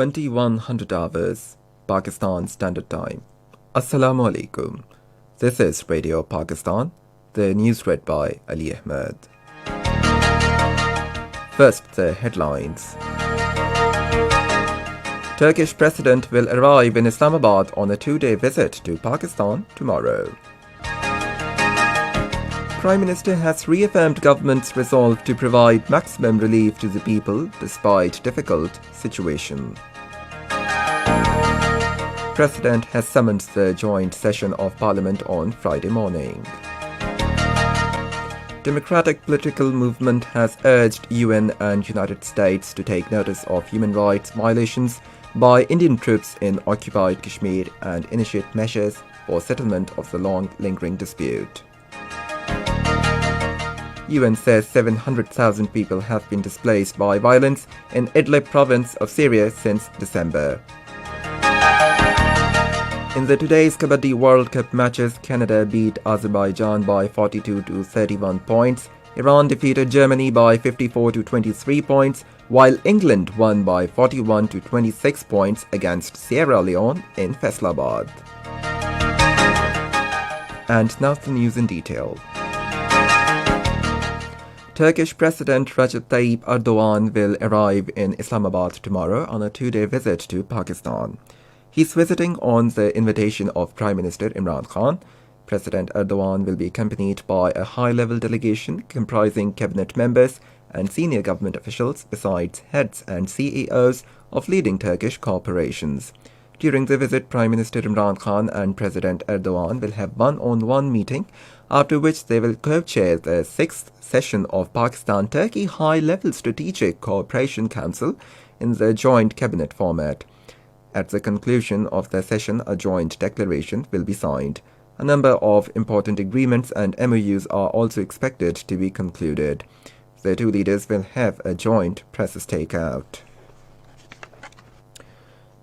2100 hours, Pakistan Standard Time. Assalamu alaikum. This is Radio Pakistan, the news read by Ali Ahmed. First, the headlines. Turkish President will arrive in Islamabad on a 2-day visit to Pakistan tomorrow. Prime Minister has reaffirmed government's resolve to provide maximum relief to the people despite difficult situation. President has summoned the joint session of Parliament on Friday morning. Democratic political movement has urged UN and United States to take notice of human rights violations by Indian troops in occupied Kashmir and initiate measures for settlement of the long-lingering dispute. UN says 700,000 people have been displaced by violence in Idlib province of Syria since December. In the today's Kabaddi World Cup matches, Canada beat Azerbaijan by 42 to 31 points. Iran defeated Germany by 54 to 23 points, while England won by 41 to 26 points against Sierra Leone in Faisalabad. And now the news in detail. Turkish President Recep Tayyip Erdogan will arrive in Islamabad tomorrow on a 2-day visit to Pakistan. He's visiting on the invitation of Prime Minister Imran Khan. President Erdogan will be accompanied by a high-level delegation comprising cabinet members and senior government officials besides heads and CEOs of leading Turkish corporations. During the visit, Prime Minister Imran Khan and President Erdogan will have one-on-one meeting, after which they will co-chair the 6th session of Pakistan-Turkey High-Level Strategic Cooperation Council in the joint cabinet format. At the conclusion of the session, a joint declaration will be signed. A number of important agreements and MOUs are also expected to be concluded. The two leaders will have a joint press stakeout.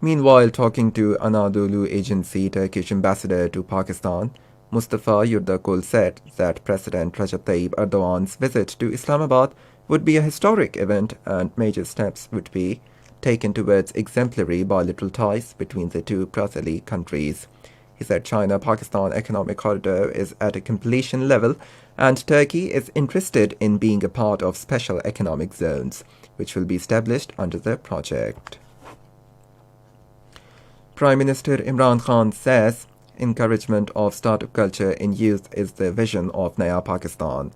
Meanwhile, talking to Anadolu Agency Turkish ambassador to Pakistan, Mustafa Yurdakul said that President Recep Tayyip Erdogan's visit to Islamabad would be a historic event and major steps would be taken towards exemplary bilateral ties between the two pro-Ali countries. He said China-Pakistan economic corridor is at a completion level and Turkey is interested in being a part of special economic zones, which will be established under the project. Prime Minister Imran Khan says encouragement of startup culture in youth is the vision of Naya Pakistan.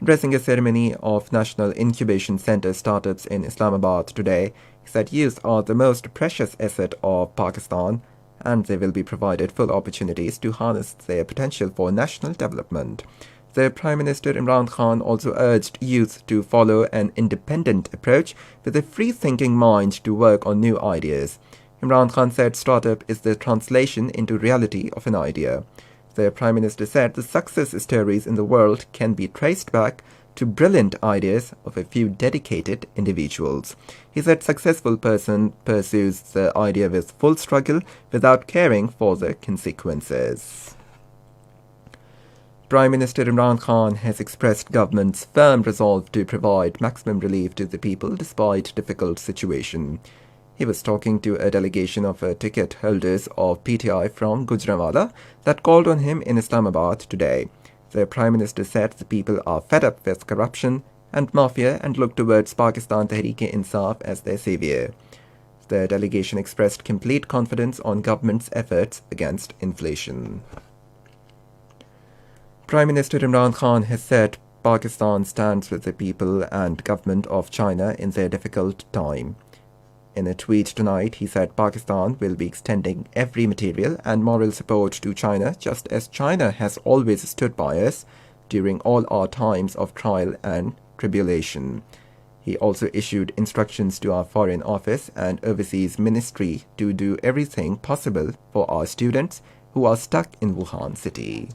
Addressing a ceremony of National Incubation Center startups in Islamabad today, he said youth are the most precious asset of Pakistan and they will be provided full opportunities to harness their potential for national development. The Prime Minister Imran Khan also urged youth to follow an independent approach with a free-thinking mind to work on new ideas. Imran Khan said startup is the translation into reality of an idea. The Prime Minister said the success stories in the world can be traced back to brilliant ideas of a few dedicated individuals. He said successful person pursues the idea with full struggle without caring for the consequences. Prime Minister Imran Khan has expressed government's firm resolve to provide maximum relief to the people despite difficult situation. He was talking to a delegation of ticket holders of PTI from Gujranwala that called on him in Islamabad today. The Prime Minister said the people are fed up with corruption and mafia and look towards Pakistan Tehreek-e-Insaf as their savior. The delegation expressed complete confidence on government's efforts against inflation. Prime Minister Imran Khan has said Pakistan stands with the people and government of China in their difficult time. In a tweet tonight, he said Pakistan will be extending every material and moral support to China just as China has always stood by us during all our times of trial and tribulation. He also issued instructions to our Foreign Office and Overseas Ministry to do everything possible for our students who are stuck in Wuhan city.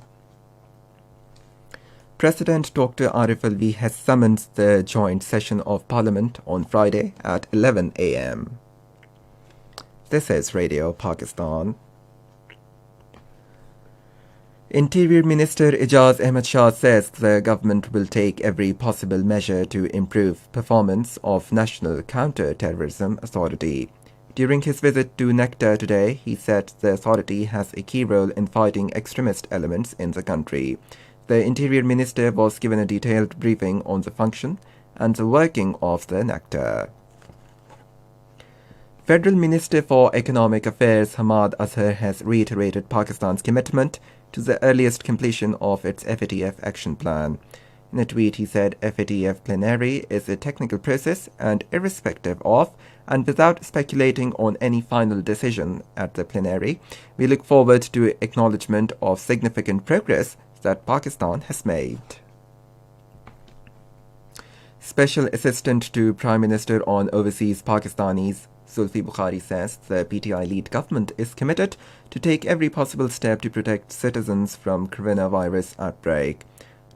President Dr. Arif Alvi has summoned the joint session of Parliament on Friday at 11 a.m. This is Radio Pakistan. Interior Minister Ijaz Ahmed Shah says the government will take every possible measure to improve performance of National Counter-Terrorism Authority. During his visit to Nectar today, he said the authority has a key role in fighting extremist elements in the country. The Interior Minister was given a detailed briefing on the function and the working of the Nectar. Federal Minister for Economic Affairs Hamad Azhar has reiterated Pakistan's commitment to the earliest completion of its FATF action plan. In a tweet, he said FATF plenary is a technical process and irrespective of and without speculating on any final decision at the plenary, we look forward to acknowledgement of significant progress that Pakistan has made. Special Assistant to Prime Minister on Overseas Pakistanis Zulfi Bukhari says the PTI-led government is committed to take every possible step to protect citizens from coronavirus outbreak.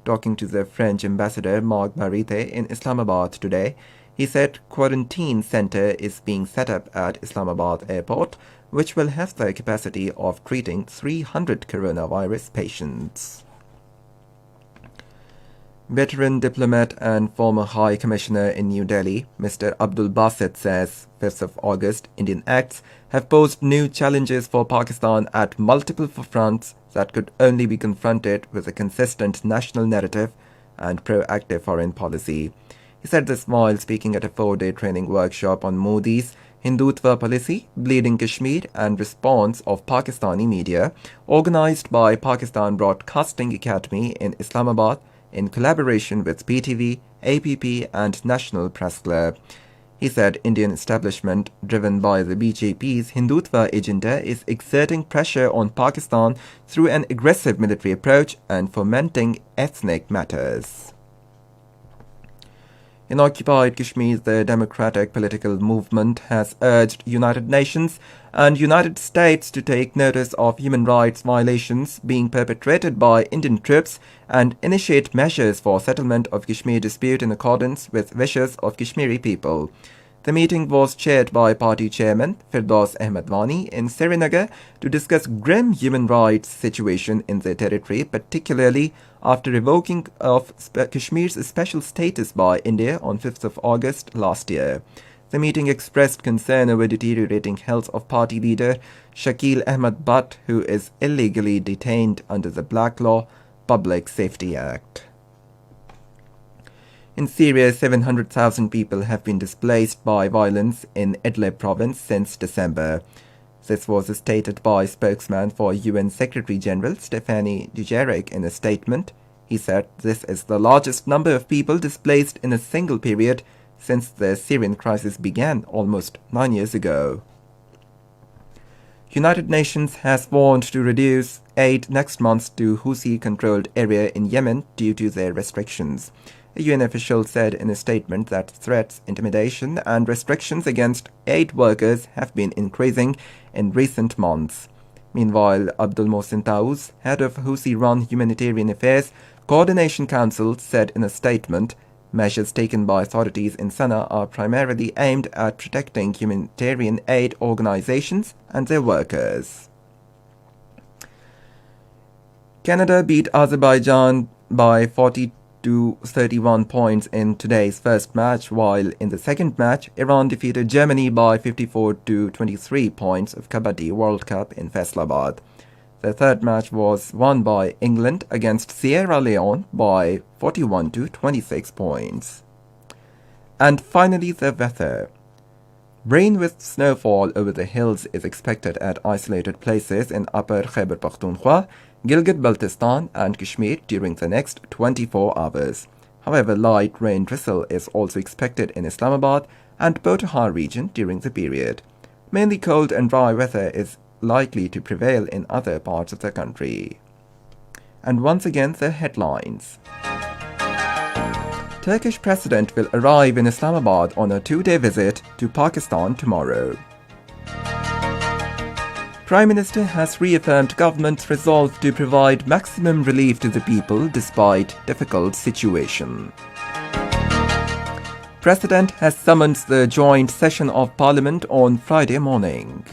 Talking to the French ambassador Marc Barite in Islamabad today, he said quarantine center is being set up at Islamabad airport, which will have the capacity of treating 300 coronavirus patients. Veteran diplomat and former High Commissioner in New Delhi, Mr. Abdul Basit says 5th of August Indian acts have posed new challenges for Pakistan at multiple fronts that could only be confronted with a consistent national narrative and proactive foreign policy. He said this while speaking at a 4-day training workshop on Modi's Hindutva policy, Bleeding Kashmir and response of Pakistani media, organized by Pakistan Broadcasting Academy in Islamabad, in collaboration with PTV, APP and National Press Club. He said Indian establishment, driven by the BJP's Hindutva agenda, is exerting pressure on Pakistan through an aggressive military approach and fomenting ethnic matters. In occupied Kashmir, the democratic political movement has urged United Nations and United States to take notice of human rights violations being perpetrated by Indian troops and initiate measures for settlement of Kashmir dispute in accordance with wishes of Kashmiri people. The meeting was chaired by party chairman Firdaus Ahmed Wani in Srinagar to discuss grim human rights situation in the territory, particularly after revoking of Kashmir's special status by India on 5th of August last year. The meeting expressed concern over deteriorating health of party leader Shakil Ahmed Butt, who is illegally detained under the Black Law Public Safety Act. In Syria, 700,000 people have been displaced by violence in Idlib province since December. This was stated by spokesman for UN Secretary-General Stephane Dujarric in a statement. He said this is the largest number of people displaced in a single period since the Syrian crisis began almost 9 years ago. United Nations has warned to reduce aid next month to Houthi-controlled area in Yemen due to their restrictions. A UN official said in a statement that threats, intimidation and restrictions against aid workers have been increasing in recent months. Meanwhile, Abdul Mohsin Tauz, head of Houthi-run Humanitarian Affairs Coordination Council, said in a statement, measures taken by authorities in Sana'a are primarily aimed at protecting humanitarian aid organizations and their workers. Canada beat Azerbaijan by 40-31 points in today's first match, while in the second match, Iran defeated Germany by 54-23 points of Kabaddi World Cup in Faisalabad. The third match was won by England against Sierra Leone by 41-26 points. And finally, the weather. Rain with snowfall over the hills is expected at isolated places in Upper Khyber Pakhtunkhwa, Gilgit-Baltistan and Kashmir during the next 24 hours. However, light rain drizzle is also expected in Islamabad and Potahar region during the period. Mainly cold and dry weather is likely to prevail in other parts of the country. And once again, the headlines. Turkish president will arrive in Islamabad on a 2-day visit to Pakistan tomorrow. Prime Minister has reaffirmed government's resolve to provide maximum relief to the people despite difficult situation. President has summoned the joint session of Parliament on Friday morning.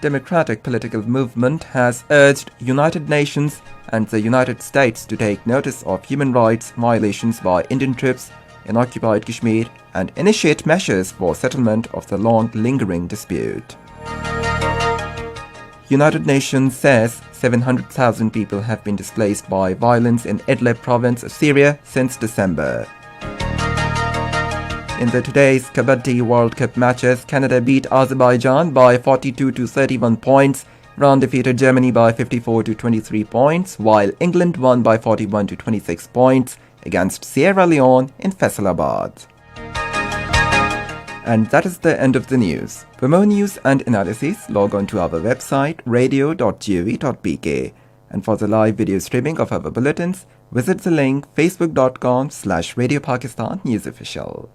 Democratic political movement has urged United Nations and the United States to take notice of human rights violations by Indian troops in occupied Kashmir and initiate measures for settlement of the long-lingering dispute. United Nations says 700,000 people have been displaced by violence in Idlib province of Syria since December. In the today's Kabaddi World Cup matches, Canada beat Azerbaijan by 42 to 31 points. Iran defeated Germany by 54 to 23 points, while England won by 41 to 26 points against Sierra Leone in Faisalabad. And that is the end of the news. For more news and analysis, log on to our website radio.gov.pk. And for the live video streaming of our bulletins, visit the link facebook.com/Radio Pakistan News Official.